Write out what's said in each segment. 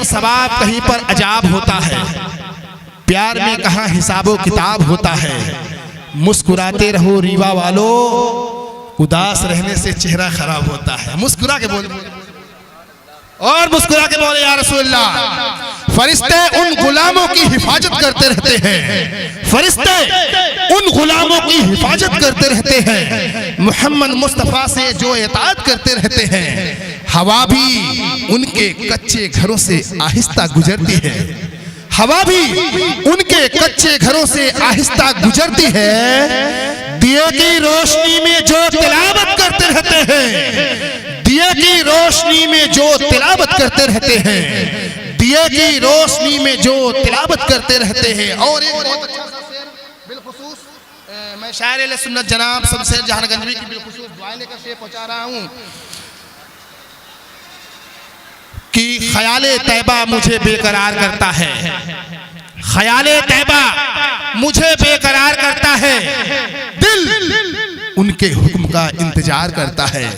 सवाब, कहीं पर अजाब होता है। प्यार में कहाँ हिसाबो किताब होता है। मुस्कुराते रहो रीवा वालों, उदास रहने से चेहरा खराब होता है। मुस्कुरा के बोले और मुस्कुरा के बोले या रसूलल्लाह। फरिश्ते उन गुलामों की हिफाजत करते रहते हैं, फरिश्ते उन गुलामों की हिफाजत करते रहते हैं, मोहम्मद मुस्तफ़ा से जो इताअत करते रहते हैं। हवा भी उनके कच्चे घरों से आहिस्ता गुजरती है, हवा भी उनके कच्चे घरों से आहिस्ता गुजरती है। दिए की रोशनी में जो तिलावत करते रहते हैं, दिए की रोशनी में जो तिलावत करते रहते हैं, दिए की रोशनी में जो तिलावत करते रहते हैं। और एक बहुत अच्छा सा शेर बिलखुसूस मैं शायर अहले सुन्नत जनाब शमशेर जहां गंजवी की बिलखुसूस दुआ लेकर शेर पहुंचा रहा हूं कि ख्याले तैबा मुझे बेकरार करता है, ख्याले तैबा मुझे बेकरार करता है, दिल उनके हुक्म का इंतजार करता है।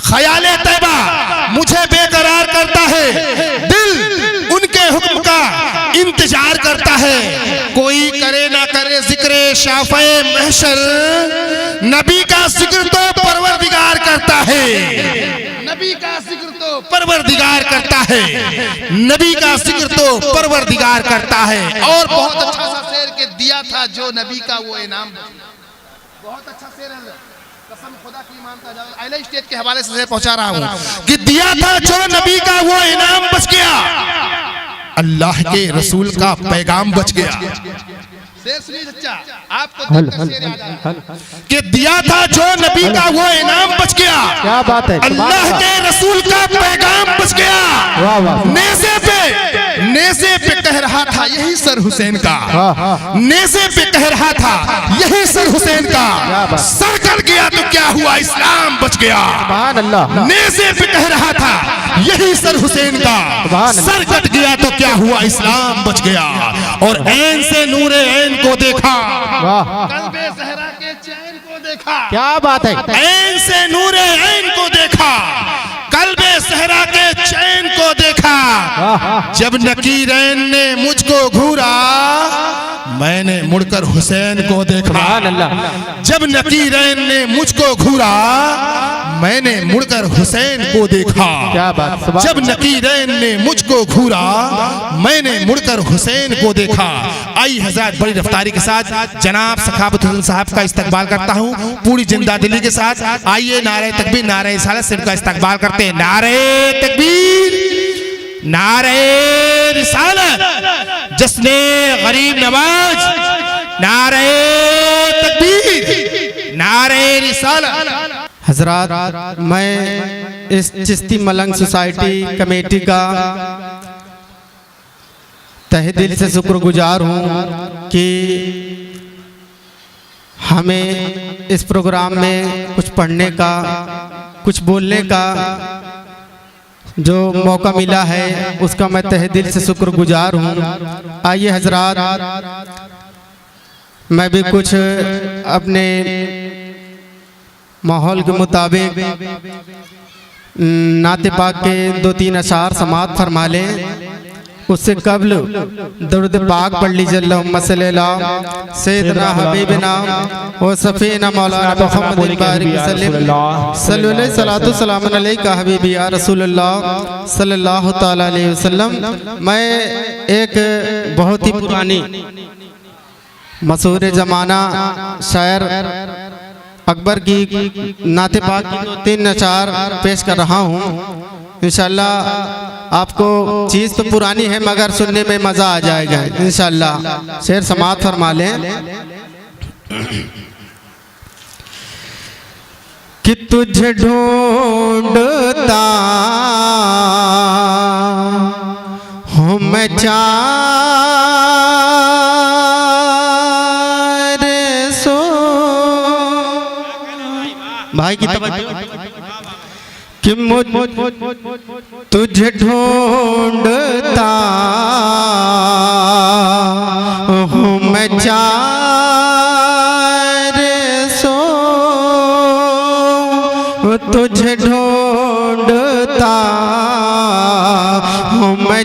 ख्याले तैबा मुझे बेकरार करता है, दिल उनके हुक्म का इंतजार करता है। कोई करे ना करे जिक्रे शाफ़े महशर, नबी का जिक्र तो परवरदिगार करता है, नबी का जिक्र तो परवरदिगार करता है, नबी का जिक्र तो परवरदिगार करता है। और बहुत अच्छा सा शेर के दिया था जो नबी का वो इनाम, बहुत अच्छा शेर है, कसम खुदा की मानता जाओ। आइले स्टेट के हवाले से पहुंचा रहा हूं कि दिया था जो नबी का वो इनाम बच गया, अल्लाह के रसूल का पैगाम बच गया। आपको कि दिया था जो नबी का वो इनाम बच गया, क्या बात है, अल्लाह के रसूल का पैगाम बच गया। नेज़े पे कह रहा था यही सर हुसैन का, नेज़े पे कह रहा था यही सर हुसैन का, सर कट गया तो क्या हुआ, इस्लाम बच गया। नेज़े पे कह रहा था यही सर हुसैन का, सर कट गया तो क्या हुआ, इस्लाम बच गया। और ऐन से नूरे ऐन को देखा, कल्बे ज़हरा के चैन को देखा, क्या बात है, ऐन से नूरे ऐन को देखा, कल्बे ज़हरा के चैन को देखा। जब नकीरैन ने मुझको घूरा, मैंने मुड़कर हुसैन को देखा। जब नकीरैन ने मुझको घूरा, मैंने मुड़कर हुसैन को देखा। क्या बात, जब नकीरैन ने मुझको घूरा, मैंने मुड़कर हुसैन को देखा। आई हज़रत बड़ी रफ्तारी के साथ जनाब सखावत हुसैन साहब का इस्तकबाल करता हूँ पूरी जिंदा दिली के साथ। आइए नारे तकबीर नारे रिसालत से इनका इस्तकबाल करते हैं। नारे तकबीर नारे रिसालत, जश्ने गरीब नवाज, नारे तकबीर नारे रिसालत। हजरात, मैं इस चिश्ती मलंग सोसाइटी कमेटी का तहे दिल से शुक्रगुजार हूँ कि हमें इस प्रोग्राम में कुछ पढ़ने का, कुछ बोलने का जो मौका मिला है, उसका मैं तहे दिल से शुक्रगुजार हूँ। आइए हजरात, मैं भी कुछ अपने माहौल के मुताबिक नाते पाक के 2-3 अशार समात फरमा लें। उससे कबल दरूद पाक पढ़ लीजिए। अल्लाहुम्मा सल्ली अला सय्यिदना हबीबना व सफीना मौलाना मुहम्मद बारिक सल्लल्लाहु सलातु सलाम अलैका हबीबी या रसूलुल्लाह सल्लल्लाहु तआला अलैहि वसल्लम। मैं एक बहुत ही पुरानी मशहूर ज़माना शायर अकबर की नाते पाक की 2-3 अशार पेश कर रहा हूँ। इंशाअल्लाह आपको चीज़ तो पुरानी है मगर सुनने में मज़ा आ जाएगा इंशाअल्लाह। शेर समात फरमा लें कि तुझे ढूंढता हूँ मैं भाई की कि तुझे ढूंढता हूँ मैं तुझे ढूंढता हूँ मैं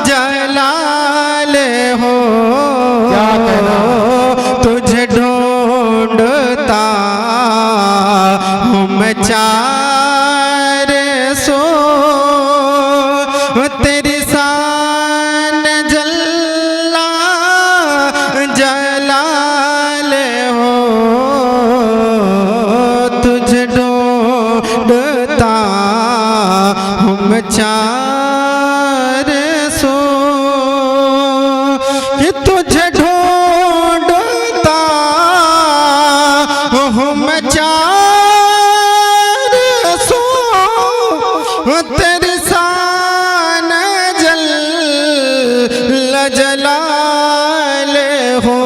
जलाल हो, तुझे ढूंढता हूँ मैं चार सो, तेरी शान जल्ला जलाल हो, तुझे ढूंढता हूँ मैं चार सो, कि तुझे ढूंढता हूँ मैं चार सो, तेरी शान जल्ला जलाल हो,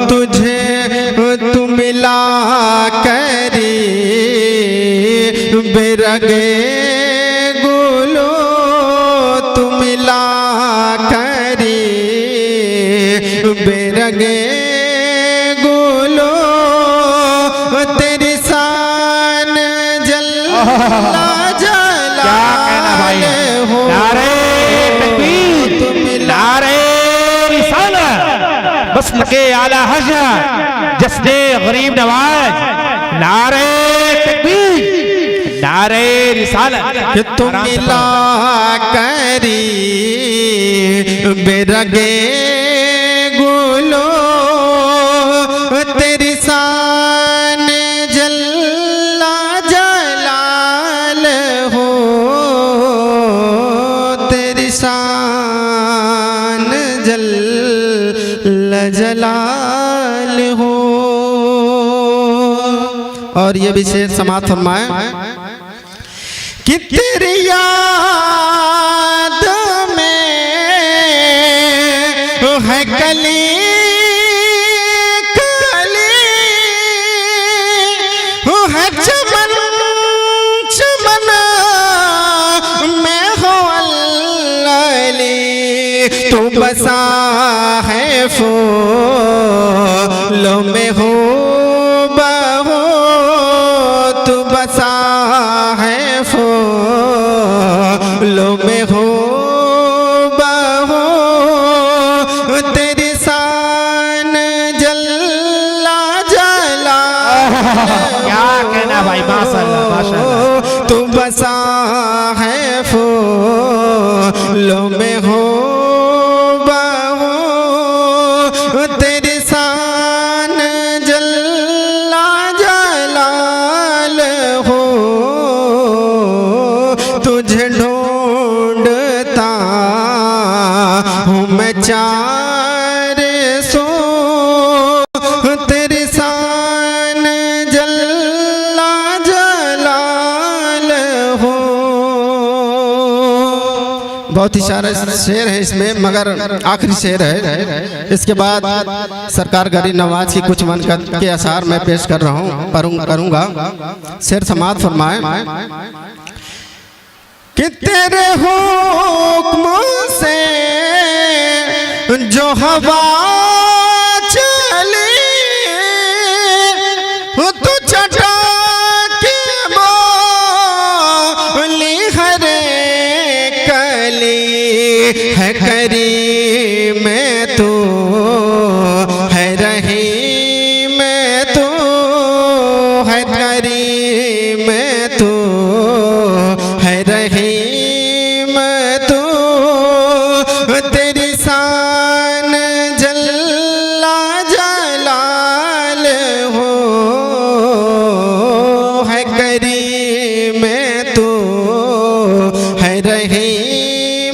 तुझे तू मिला करी बेरगे गुलो, तू मिला करी बेरगे गुलो, तेरी शान जल्ला जलाल हो, नारे तकबीर, नारे रिसालत, मसल के आला हज़रत जस्ने गरीब नवाज, नारे तकबीर, नारे रिसालत, कि तुम मिला करी बेरगे गुलो, तेरी शान जल्ला जलाल हो, तेरी शान जल्ला जलाल हो। और ये भी शेर समाप्त फरमाए कि तेरी याद में है कली कली, है चमन चमन में हो अल्लाली, तू बसा है फूलों में हो बहो, तू बसा है फूलों में हो बहो, तेरी शान जल्ला जलाल, क्या कहना भाई, माशाअल्लाह माशाअल्लाह, तू बसा है फूलों में हो बहो, तेरी शान जल्ला जलाल हो, तुझे ढूंढता हूँ मैं चार सो, तेरी शान जल्ला जलाल हो। बहुत ही सारे शेर है इसमें, मगर आखिरी शेर है। इसके बाद सरकार गरीब नवाज की कुछ मन के असार मैं पेश कर रहा हूँ, करूँगा। शेर समाप्त फरमाए कि तेरे हुक्म से जो हवा चली, तो चटा के बोली हरे कली, है करी में तू है रही में तू, है करी में तू है रही में तू, तेरी शान जल्ला जलाल हो, है करी में तू है रही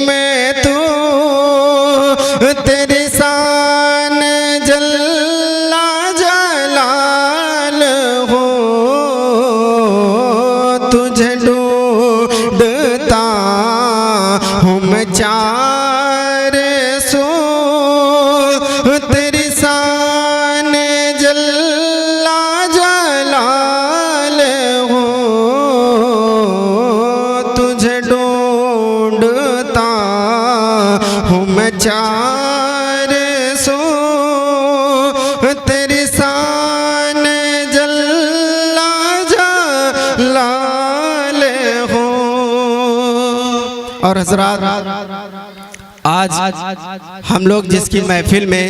में तू, तेरी शान जल्ला जलाल हो, तुझे ढूंढता हूँ मैं चार सो, तेरी शान जल्ला जलाल हो, तुझे ढूंढता हूँ मैं चार सो, तेरी शान जल्ला जलाल हो। और हजरात, आज हम लोग जिसकी महफिल में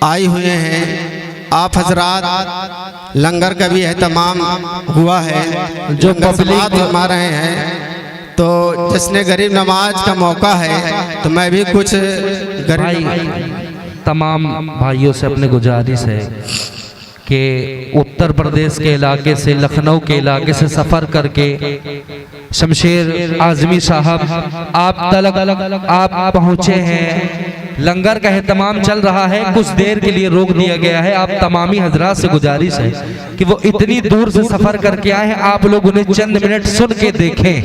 आए हुए हैं, आप हजरात लंगर का भी एहतमाम हुआ है, जो पब्लिक फरमा रहे हैं। तो जिसने गरीब नमाज का मौका है, तो मैं भी कुछ तमाम भाइयों से अपने गुजारिश है कि उत्तर प्रदेश के इलाके से, लखनऊ के इलाके से सफ़र करके शमशेर आज़मी साहब आप तलक आप पहुँचे हैं। लंगर का एहतमाम चल रहा है, कुछ देर के लिए रोक दिया गया है। आप तमामी हजरात से गुजारिश है कि वो इतनी दूर से सफ़र करके आए हैं, आप लोग उन्हें चंद मिनट सुन के देखें।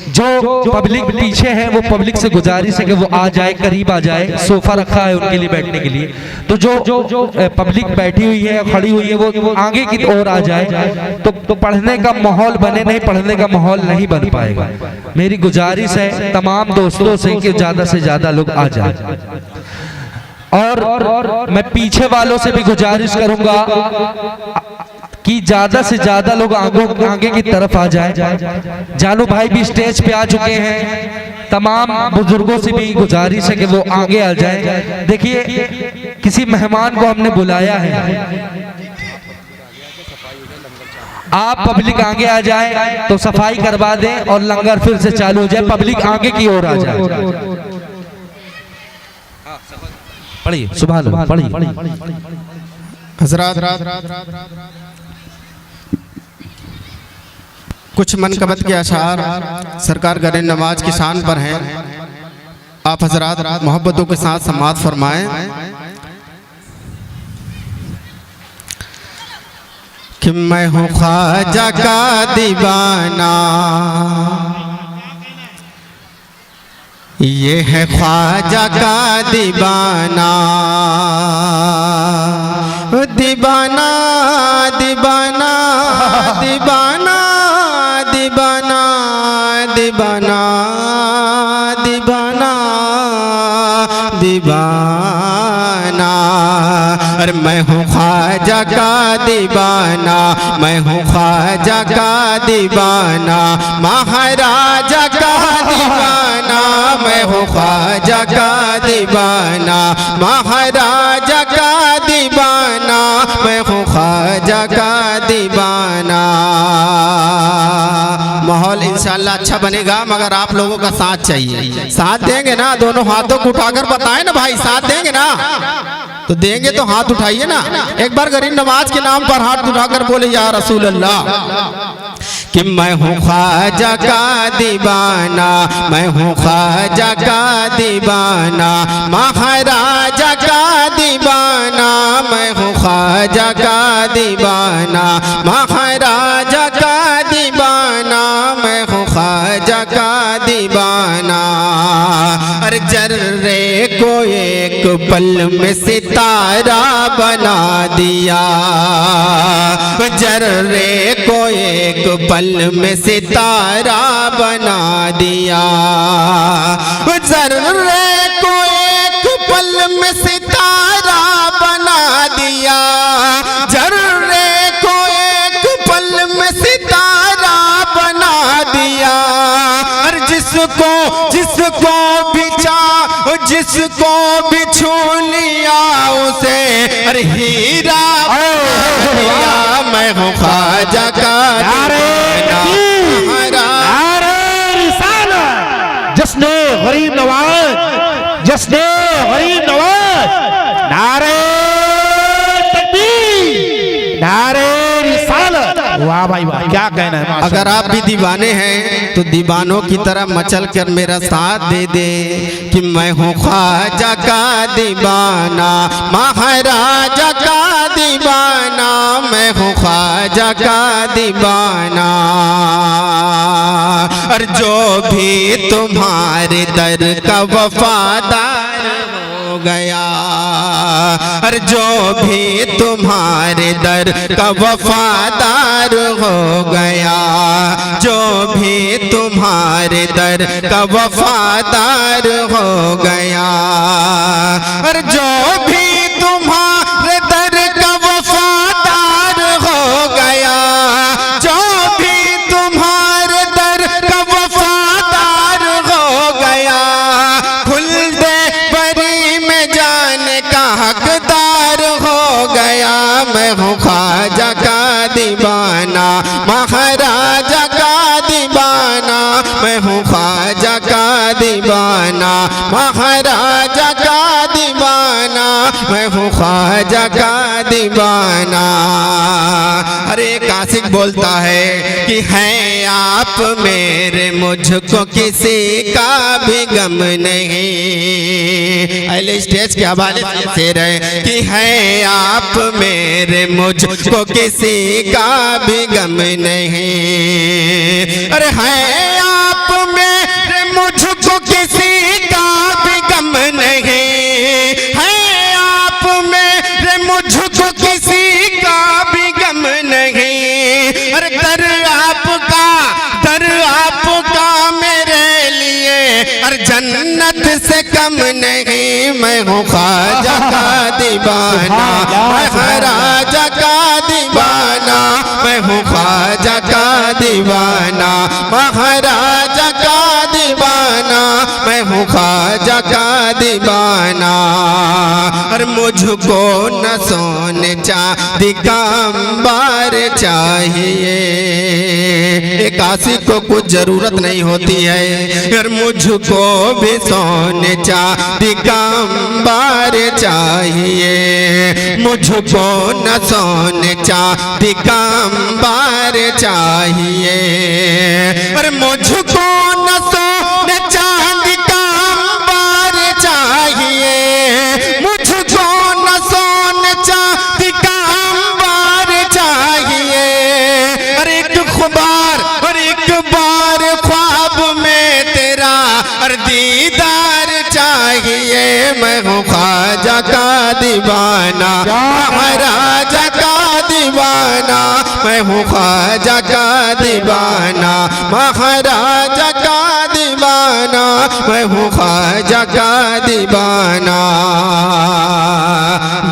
जो पब्लिक पीछे है वो पब्लिक से गुजारिश है कि वो आ जाए, करीब आ जाए। सोफ़ा रखा है उनके लिए बैठने के लिए, तो जो पब्लिक बैठी हुई है, खड़ी हुई है, वो आगे की ओर आ जाए तो पढ़ने का माहौल बने। नहीं पढ़ने का माहौल नहीं बन पाएगा। मेरी गुजारिश है तमाम दोस्तों से कि ज़्यादा से ज़्यादा लोग आ जाए। और मैं पीछे वालों से भी गुजारिश करूंगा कि ज्यादा से ज्यादा लोग आगे की तरफ आ जाए। जानू भाई भी स्टेज पे आ चुके हैं। तमाम बुजुर्गों से भी गुजारिश है कि वो आगे आ जाए। देखिए, किसी मेहमान को हमने बुलाया है, आप पब्लिक आगे आ जाए तो सफाई करवा दें और लंगर फिर से चालू हो जाए। पब्लिक आगे की ओर आ जाए। पढ़िए, सुभान अल्लाह, पढ़िए। हजरात, कुछ मनकबत के अशार सरकार गरीब नवाज की शान पर हैं। आप हजरात मोहब्बतों के साथ समाअत फरमाएं कि मैं हूँ ख्वाजा का दीवाना, ये है ख्वाजा का दीवाना। दीवाना दीवाना दीवाना दीवाना दीवाना दीवाना दीवाना। अरे मैं हूँ ख्वाजा का दीवाना, मैं हूँ ख्वाजा का दीवाना, महाराजा का दीवाना। मैं हूँ ख्वाजा का दीवाना, महाराजा का दीवाना। मैं हूँ ख्वाजा का दीवाना। माहौल इंशाल्लाह अच्छा बनेगा, मगर आप लोगों का साथ चाहिए। साथ देंगे ना? दोनों हाथों को उठाकर बताएं ना भाई, साथ देंगे ना? तो देंगे तो हाथ उठाइए ना। एक बार गरीब नवाज के नाम पर हाथ उठाकर बोले या रसूल अल्लाह कि मैं हूँ ख्वाजा का दीवाना, मैं हूँ ख्वाजा का दीवाना, महाराजा का दीवाना। मैं हूँ ख्वाजा का दीवाना, महाराजा का दीवाना। मैं हूँ ख्वाजा का दीवाना। अरे जर्रे को एक पल में सितारा बना दिया, जर्रे को एक पल में सितारा बना दिया। जर्रे को एक पल में सितारा बना दिया, जर्रे को एक पल में सितारा बना दिया। और जिसको बिछा, जिसको बिछू लिया उसे अरे हीरा बना दिया। मैं हूँ ख्वाजा का जश्ने गरीब नवाज, जश्ने गरीब नवाज, नारे तकबीर, नारे रिसालत। वाह भाई वाह, क्या कहना है। अगर आप भी दीवाने हैं तो दीवानों की तरह मचल कर मेरा साथ दे दे कि मैं हूँ ख्वाजा का दीवाना, महाराजा का दीवाना। मैं हूँ ख्वाजा का दीवाना। और जो भी तुम्हारे दर का वफादार हो गया, और जो भी तुम्हारे दर का वफादार हो गया, जो भी तुम्हारे दर का वफादार हो गया, और जो भी तुम्हारे दर का वफादार हो गया, जो भी तुम्हारे दर का वफादार ख्वाजा का दीवाना, महाराजा का दीवाना, मैं हूँ ख्वाजा का दीवाना। अरे कासिक बोलता है कि हैं आप मेरे, मुझको किसी का भी गम नहीं। अले स्टेज के हवाले से शेर है कि हैं आप मेरे, मुझको किसी का भी गम नहीं। अरे हैं आप मेरे, मुझको किसी का भी गम नहीं। हैं आप मेरे, मुझको किसी का भी गम नहीं। अरे दर आपका मेरे लिए, अरे जन्नत से कम नहीं। मैं हूँ ख्वाजा का दीवाना, महाराजा का दीवाना, मैं हूँ ख्वाजा का दीवाना, महाराजा का दीवाना, मैं हूँ ख्वाजा का दीवाना। और मुझको न सोने चांदी का अंबार चाहिए। एक आशिक को कुछ जरूरत नहीं होती है, और मुझको भी सोने चांदी का अंबार चाहिए। मुझको न सोने चांदी का अंबार चाहिए, और मुझको न सोने चांदी का अंबार चाहिए। मुझको न सोने चांदी का अंबार चाहिए। अरे एक बार ख्वाब में तेरा और दीदार चाहिए। मैं हूँ ख्वाजा का दीवाना, महाराजा का दीवाना, मैं हूँ ख्वाजा का दीवाना, महाराजा का दीवाना, मैं हूँ ख्वाजा का दीवाना।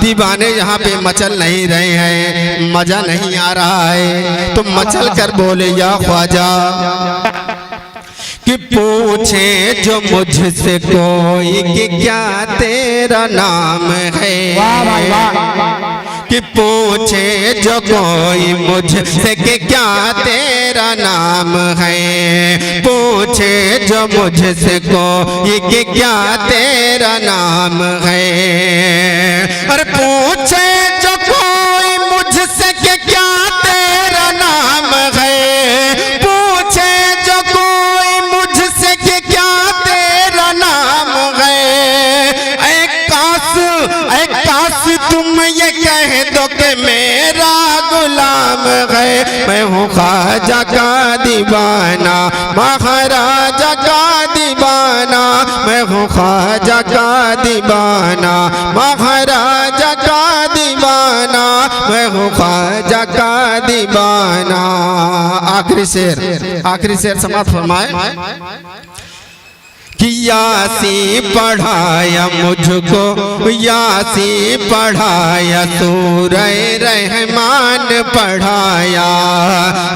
दीवाने यहाँ पे मचल नहीं रहे हैं, मजा नहीं आ रहा है तो मचल कर बोले या ख्वाजा। कि पूछे जो मुझसे कोई कि क्या तेरा नाम है। कि पूछे जो कोई मुझसे कि क्या तेरा नाम है। पूछे जो मुझसे कोई कि क्या तेरा नाम है। और पूछे जो कोई मुझसे कि क्या तेरा नाम है। पूछे जो कोई मुझसे कि क्या तेरा नाम है। ऐ काश तुम ये कह दो कि मेरा गुलाम है। मैं हूँ ख्वाजा का दीवाना, महाराजा का दीवाना, मैं हूँ ख्वाजा का दीवाना, महाराजा का दीवाना, मैं हूँ ख्वाजा का दीवाना। आखिरी शेर समाप्त फरमाए कि यासी पढ़ाया मुझको, यासी पढ़ाया, सूरह रहमान पढ़ाया।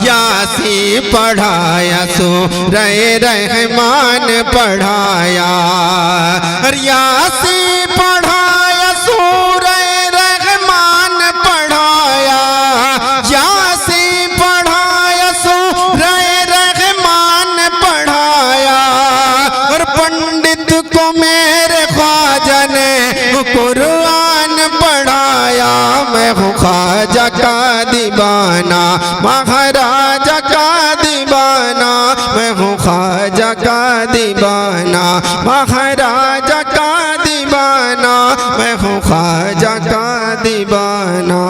यासी पढ़ाया, सूरह रहमान पढ़ाया। और यासी पढ़ाया, सूरह रहमान पढ़ाया। यासी पढ़ाया, सूरह रहमान पढ़ाया। और पंडित को मेरे ख्वाजा ने कुरान पढ़ाया। मैं हूँ ख्वाजा का दीवाना, महाराजा का दीवाना, मैं हूँ ख्वाजा का दीवाना, महाराजा का दीवाना, मैं हूँ ख्वाजा का दीवाना।